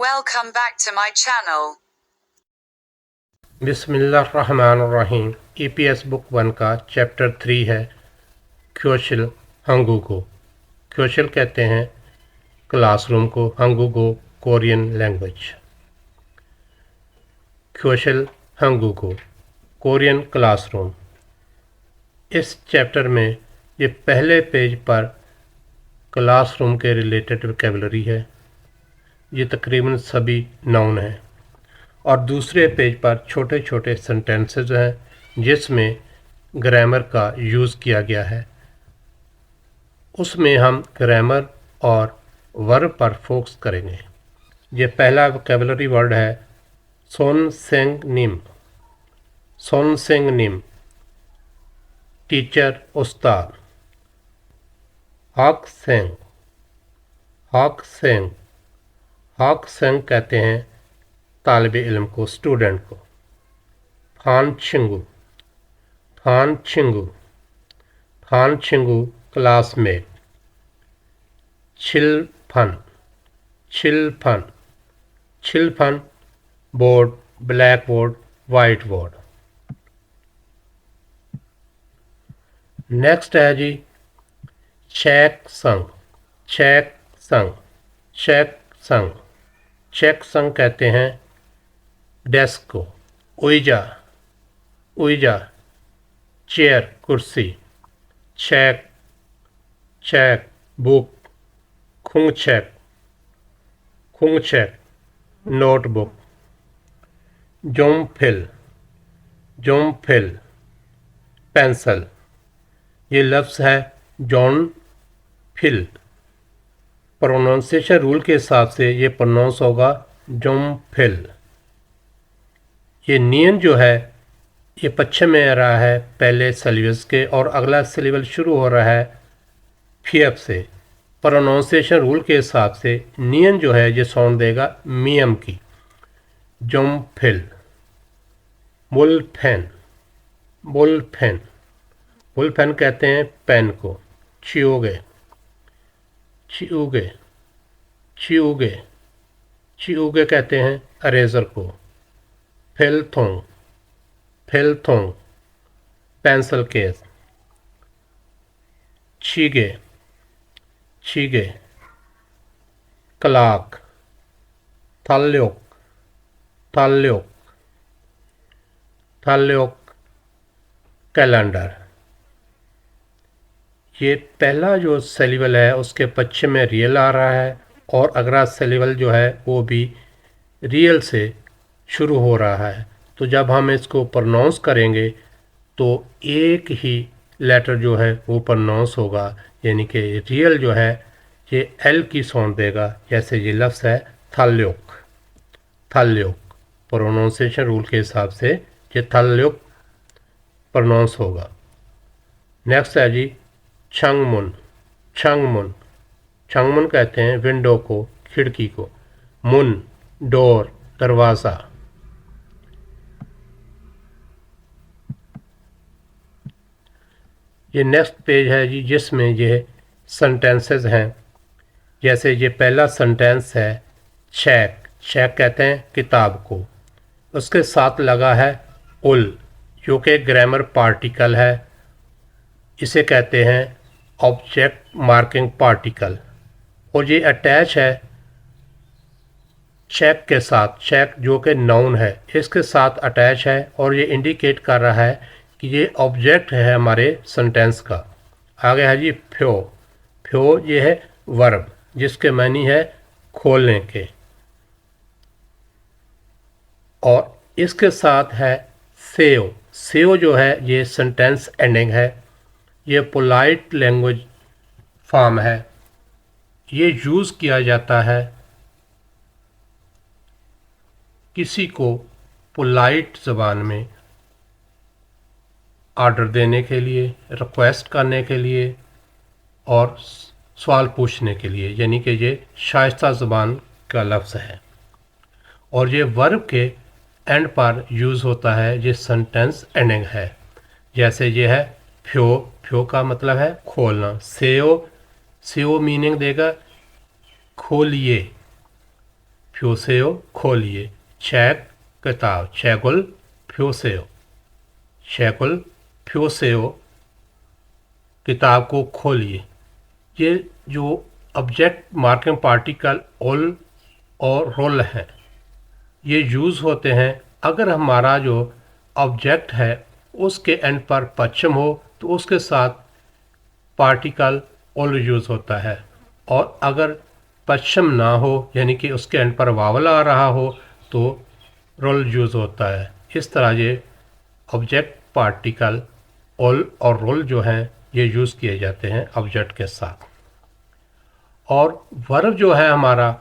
Welcome back to my channel. बिस्मिल्लाहिर्रहमानिर्रहीम। EPS book 1 का chapter 3 है क्योशिल हंगुगो। क्योशिल कहते हैं क्लासरूम को, हंगुगो कोरियन लैंग्वेज। क्योशिल हंगुगो कोरियन क्लासरूम। इस चैप्टर में ये पहले पेज पर क्लासरूम के रिलेटेड वोकैबुलरी है, ये तकरीबन सभी नाउन हैं, और दूसरे पेज पर छोटे छोटे सेंटेंसेस हैं जिसमें ग्रामर का यूज़ किया गया है। उसमें हम ग्रामर और वर्ब पर फोकस करेंगे। ये पहला वोकैबुलरी वर्ड है सोन सेंग निम। सोन सेंग निम टीचर, उस्ताद। Hoc Seng. Hoc Seng. Hoc Seng कहते हैं तालिब इल्म को, स्टूडेंट को। फान छिंगू। फान छिंगू। फान छिंगू क्लासमेट। छिलफन। छिलफन। छिलफन board, black board, white board. Next है जी चेक संग। चेक संग। चेक संग। चेक संग कहते हैं डेस्क को। उइजा। उइजा चेयर, कुर्सी। चेक। चेक बुक। खुंग चेक। खुंग चेक नोटबुक। जोम फिल। जोम फिल पेंसिल। ये लफ्ज़ है जॉन फिल। प्रोनाउंसिएशन रूल के हिसाब से ये प्रोनाउंस होगा जोम फिल। ये नियन जो है ये पश्चिम में आ रहा है पहले सिलेबस के, और अगला सिलेबस शुरू हो रहा है फियप से। प्रोनाउंसिएशन रूल के हिसाब से नियन जो है ये साउंड देगा मियम की। जोम फिल। बुलपेन। बुलपेन। बुलपेन कहते हैं पेन को। चियोगे। चियोगे। चियोगे। चियोगे कहते हैं अरेजर को। फिलथोंग। फिलथोंग पेंसिल केस। चीगे। चीगे क्लाक। थाल्योक। थाल्योक। थाल्योक कैलेंडर। ये पहला जो सेलिबल है उसके पश्चिम में रियल आ रहा है, और अगला सेलिबल जो है वो भी रियल से शुरू हो रहा है। तो जब हम इसको प्रोनाउंस करेंगे तो एक ही लेटर जो है वो प्रोनाउंस होगा, यानी कि रियल जो है ये एल की साउंड देगा, जैसे ये लफ्ज़ है थाल्योक। थाल्योक प्रोनाउंसिएशन रूल के हिसाब से ये थाल्योक प्रोनाउंस होगा। नेक्स्ट है जी छंगमुन। छंगमुन। छंगमुन कहते हैं विंडो को, खिड़की को। मुन डोर, दरवाज़ा। ये नेक्स्ट पेज है जी जिसमें ये सेंटेंसेस हैं। जैसे ये पहला सेंटेंस है चेक। चेक कहते हैं किताब को। उसके साथ लगा है उल, जो कि ग्रामर पार्टिकल है। इसे कहते हैं ऑब्जेक्ट मार्किंग पार्टिकल, और ये अटैच है चेक के साथ। चेक जो कि नाउन है इसके साथ अटैच है, और ये इंडिकेट कर रहा है कि ये ऑब्जेक्ट है हमारे सेंटेंस का। आगे है जी फ्यो। फ्यो ये है वर्ब जिसके मानी है खोलने के, और इसके साथ है सेव। सेव जो है ये सेंटेंस एंडिंग है। ये पोलाइट लैंग्वेज फॉर्म है। ये यूज़ किया जाता है किसी को पोलाइट ज़बान में ऑर्डर देने के लिए, रिक्वेस्ट करने के लिए, और सवाल पूछने के लिए, यानी कि ये शाइस्ता ज़बान का लफ्ज़ है। और ये वर्ब के एंड पर यूज़ होता है, ये सेंटेंस एंडिंग है। जैसे ये है फ्यो। फ्यो का मतलब है खोलना। सेओ। सेओ मीनिंग देगा खोलिए। फ्योसेओ खोलिए, चेक किताब, चेकुल फ्योसेओ, चेकुल फ्योसेओ किताब को खोलिए। ये जो ऑब्जेक्ट मार्किंग पार्टिकल ओल और रोल हैं, ये यूज़ होते हैं अगर हमारा जो ऑब्जेक्ट है उसके एंड पर पश्चिम हो तो उसके साथ पार्टिकल ओल यूज़ होता है, और अगर पश्चिम ना हो यानी कि उसके एंड पर वावल आ रहा हो तो रोल यूज़ होता है। इस तरह ये ऑब्जेक्ट पार्टिकल ओल और रोल जो हैं ये यूज़ किए जाते हैं ऑब्जेक्ट के साथ। और वर्ब जो है हमारा,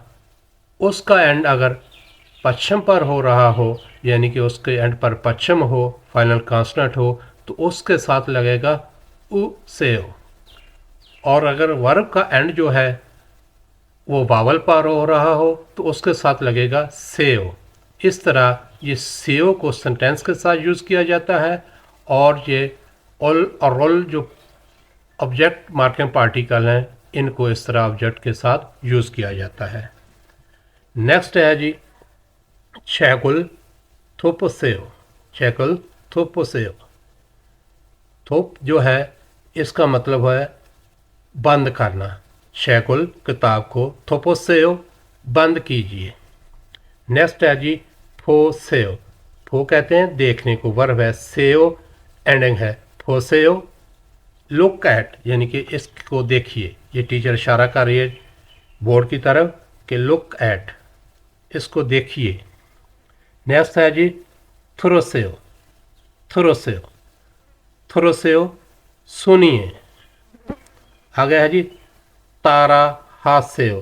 उसका एंड अगर पश्चिम पर हो रहा हो यानी कि उसके एंड पर पश्चिम हो, फाइनल कॉन्सोनेंट हो, तो उसके साथ लगेगा उ से ओ। और अगर वर्ब का एंड जो है वो वावल पर हो रहा हो तो उसके साथ लगेगा से ओ। इस तरह ये से ओ को सेंटेंस के साथ यूज़ किया जाता है, और ये ओल और रोल जो ऑब्जेक्ट मार्किंग पार्टिकल हैं इनको इस तरह ऑब्जेक्ट के साथ यूज़ किया जाता है। नेक्स्ट है जी चेकुल थोपोसेओ, चेकुल थोपोसेओ। थोप जो है इसका मतलब है बंद करना, चेकुल किताब को थोपोसेओ बंद कीजिए। नेक्स्ट है जी फोसेओ, फो कहते हैं देखने को, वर्ब है, सेओ एंडिंग है, फोसेओ लुक एट यानी कि इसको देखिए। ये टीचर इशारा कर रही है बोर्ड की तरफ कि लुक एट, इसको देखिए। नेक्स्ट है जी थ्रोसेओ, थ्रोसेओ, थ्रोसेओ सुनिए। आगे है जी तारा हासेओ,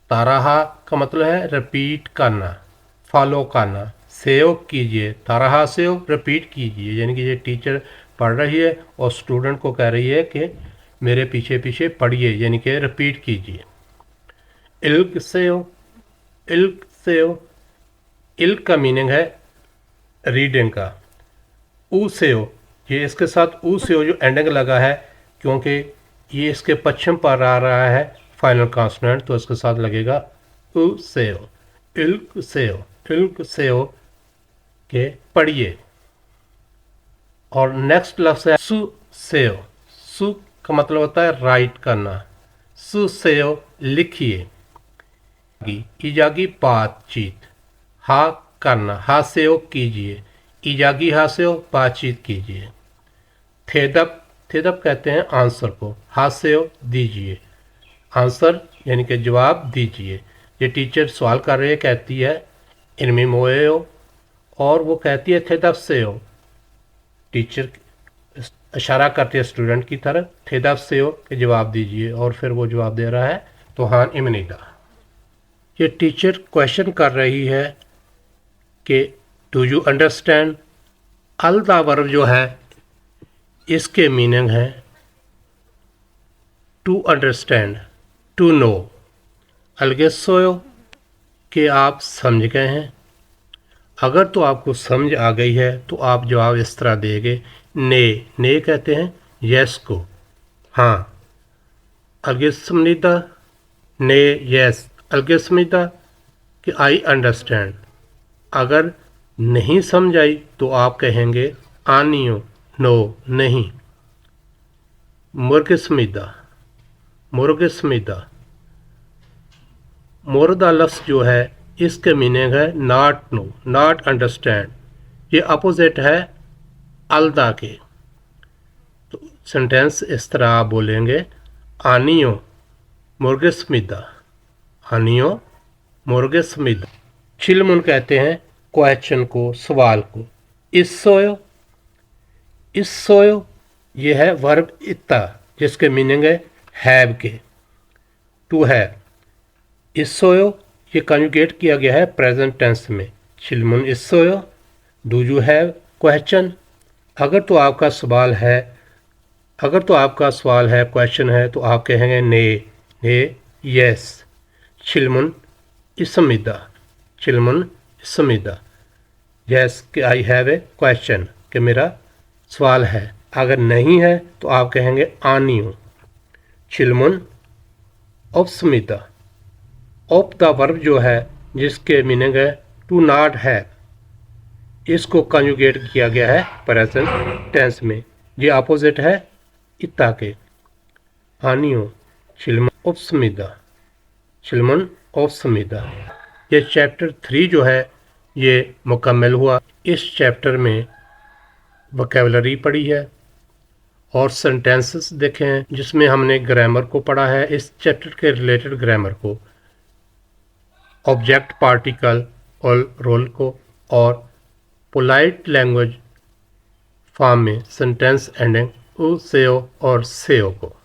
ताराहा का मतलब है रिपीट करना, फॉलो करना, सेव कीजिए, ताराहा सेव रिपीट कीजिए। यानी कि ये टीचर पढ़ रही है और स्टूडेंट को कह रही है कि मेरे पीछे पीछे पढ़िए, यानी कि रिपीट कीजिए। इल्क सेव, इल्क सेव, इल्क का मीनिंग है रीडिंग का। ऊ सेव, ये इसके साथ ऊ सेव जो एंडिंग लगा है क्योंकि ये इसके पश्चिम पर आ रहा है फाइनल कॉन्सोनेंट, तो इसके साथ लगेगा ऊ सेव, इल्क सेव, इल्क सेव के पढ़िए। और नेक्स्ट लफ्ज़ है सु सेव, सु का मतलब होता है राइट करना, सु सेव लिखिए। इजागी बातचीत, हा करना, हा सेव कीजिए, इजागी हा सेव बातचीत कीजिए। थेदप, थेदप कहते हैं आंसर को, हा सेव दीजिए, आंसर यानी कि जवाब दीजिए। ये टीचर सवाल कर रही है, कहती है इनमी मोएओ, और वो कहती है थेदप सेव। टीचर इशारा करती है स्टूडेंट की तरफ, थेदप सेव के जवाब दीजिए, और फिर वो जवाब दे रहा है तोहान इमनीदा। ये टीचर क्वेश्चन कर रही है कि डू यू अंडरस्टैंड। अल दा वर्ब जो है इसके मीनिंग है टू अंडरस्टैंड, टू नो। अलगेसोयो कि आप समझ गए हैं। अगर तो आपको समझ आ गई है तो आप जवाब इस तरह देंगे, ने, ने कहते हैं यस को, हाँ। अलगेसमनिदा, ने यस, अलगेसमनिदा कि आई अंडरस्टैंड। अगर नहीं समझ आई तो आप कहेंगे आनियो, नो नहीं। मुर्गिस्मिदा, मुर्गिस्मिदा, मुर्दा लफ्ज़ जो है इसके मीनिंग है नॉट नो, नॉट अंडरस्टैंड। ये अपोजिट है अलदा के। तो सेंटेंस इस तरह आप बोलेंगे, आनियो मुर्गिस्मिदा, आनियो मुर्गिस्मिदा। चिलमुन कहते हैं क्वेश्चन को, सवाल को। इस्सोयो, इस्सोयो ये है वर्ब इत्ता जिसके मीनिंग है हैव के, टू हैव। इस्सोयो ये कंजुगेट किया गया है प्रेजेंट टेंस में। चिलमुन इस्सोयो, डू यू हैव क्वेश्चन। अगर तो आपका सवाल है, अगर तो आपका सवाल है, क्वेश्चन है, तो आप कहेंगे ने, ने यस। चिलमुन इसमिदा, चिलमुन इसमिदा, यस कि आई हैव ए क्वेश्चन, कि मेरा सवाल है। अगर नहीं है तो आप कहेंगे आनियो। चिलमुन ऑप्समिदा, ऑप द वर्ब जो है जिसके मीनिंग है टू नॉट हैव। इसको कंजुगेट किया गया है प्रेजेंट टेंस में। ये अपोजिट है इत्ता के। आनियो शिलमन उपसमिदा, शिलमन उपसमिदा। ये चैप्टर 3 जो है ये मुकम्मल हुआ। इस चैप्टर में वोकैबुलरी पढ़ी है और सेंटेंसेस देखे हैं, जिसमें हमने ग्रामर को पढ़ा है, इस चैप्टर के रिलेटेड ग्रामर को, ऑब्जेक्ट पार्टिकल और रोल को, और पोलाइट लैंग्वेज फॉर्म में सेंटेंस एंडिंग उ सेओ और सेओ को।